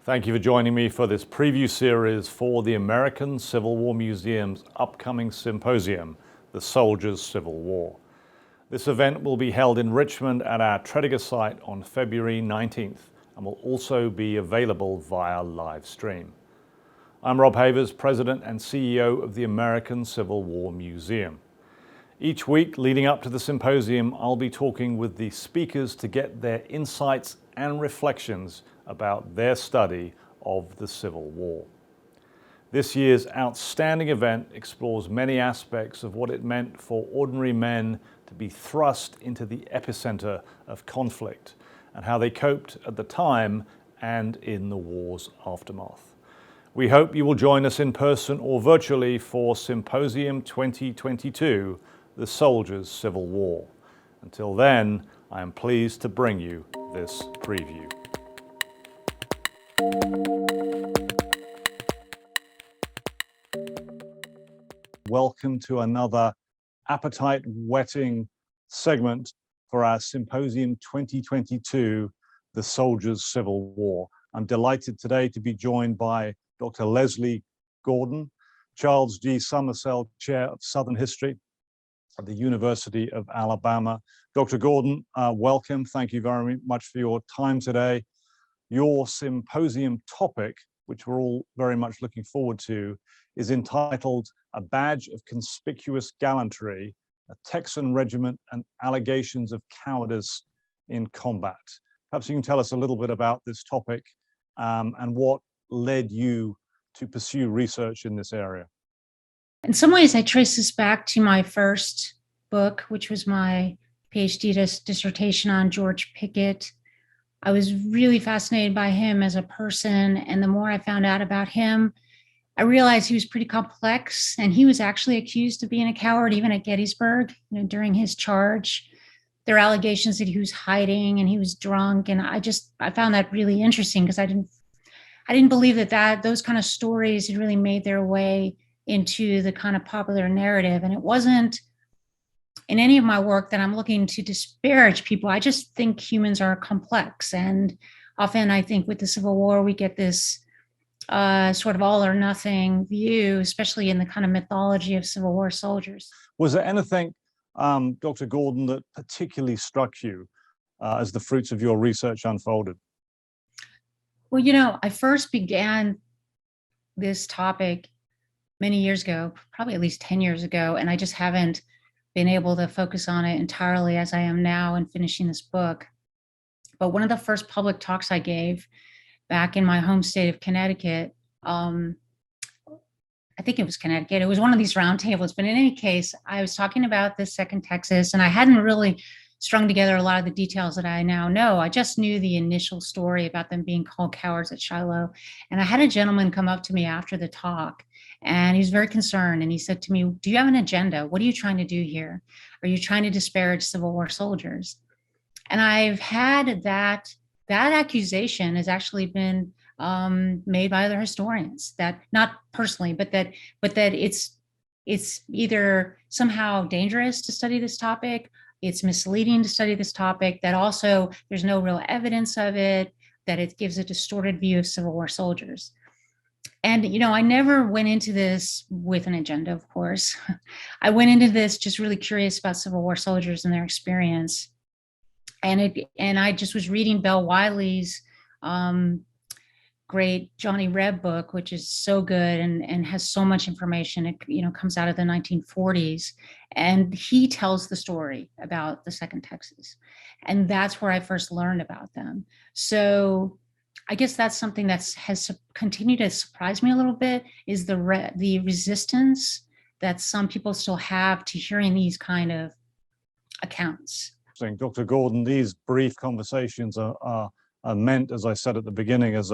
Thank you for joining me for this preview series for the American Civil War Museum's upcoming symposium, The Soldiers' Civil War. This event will be held in Richmond at our Tredegar site on February 19th and will also be available via live stream. I'm Rob Havers, President and CEO of the American Civil War Museum. Each week leading up to the symposium, I'll be talking with the speakers to get their insights and reflections about their study of the Civil War. This year's outstanding event explores many aspects of what it meant for ordinary men to be thrust into the epicenter of conflict and how they coped at the time and in the war's aftermath. We hope you will join us in person or virtually for Symposium 2022, The Soldiers' Civil War. Until then, I am pleased to bring you this preview. Welcome to another appetite-whetting segment for our Symposium 2022, The Soldiers' Civil War. I'm delighted today to be joined by Dr. Lesley Gordon, Charles G. Summersell Chair of Southern History at the University of Alabama. Dr. Gordon, welcome. Thank you very much for your time today. Your symposium topic, which we're all very much looking forward to, is entitled A Badge of Conspicuous Gallantry, a Texan Regiment and Allegations of Cowardice in Combat. Perhaps you can tell us a little bit about this topic and what led you to pursue research in this area. In some ways, I trace this back to my first book, which was my PhD dissertation on George Pickett. I was really fascinated by him as a person, and the more I found out about him, I realized he was pretty complex, and he was actually accused of being a coward even at Gettysburg, during his charge. There were allegations that he was hiding and he was drunk, and I found that really interesting because I didn't believe that those kind of stories had really made their way into the kind of popular narrative. And it wasn't in any of my work that I'm looking to disparage people. I just think humans are complex. And often I think with the Civil War, we get this sort of all or nothing view, especially in the kind of mythology of Civil War soldiers. Was there anything, Dr. Gordon, that particularly struck you as the fruits of your research unfolded? Well, I first began this topic many years ago, probably at least 10 years ago, and I just haven't been able to focus on it entirely as I am now in finishing this book. But one of the first public talks I gave back in my home state of Connecticut, I think it was Connecticut, it was one of these roundtables, but in any case, I was talking about the Second Texas, and I hadn't really strung together a lot of the details that I now know. I just knew the initial story about them being called cowards at Shiloh. And I had a gentleman come up to me after the talk, and he was very concerned. And he said to me, "Do you have an agenda? What are you trying to do here? Are you trying to disparage Civil War soldiers?" And I've had that accusation has actually been made by other historians, that not personally, but that it's either somehow dangerous to study this topic, it's misleading to study this topic, that also there's no real evidence of it, that it gives a distorted view of Civil War soldiers. And, I never went into this with an agenda, of course. I went into this just really curious about Civil War soldiers and their experience. And I just was reading Belle Wiley's great Johnny Reb book, which is so good and has so much information. It comes out of the 1940s, and he tells the story about the Second Texas, and that's where I first learned about them. So I guess that's something that has continued to surprise me a little bit, is the resistance that some people still have to hearing these kind of accounts. Dr. Gordon, these brief conversations are meant, as I said at the beginning, as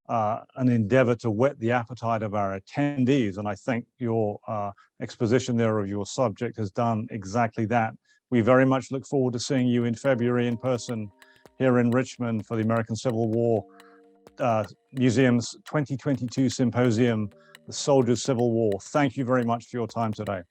an endeavor to whet the appetite of our attendees. And I think your exposition there of your subject has done exactly that. We very much look forward to seeing you in February in person here in Richmond for the American Civil War Museum's 2022 Symposium, The Soldiers' Civil War. Thank you very much for your time today.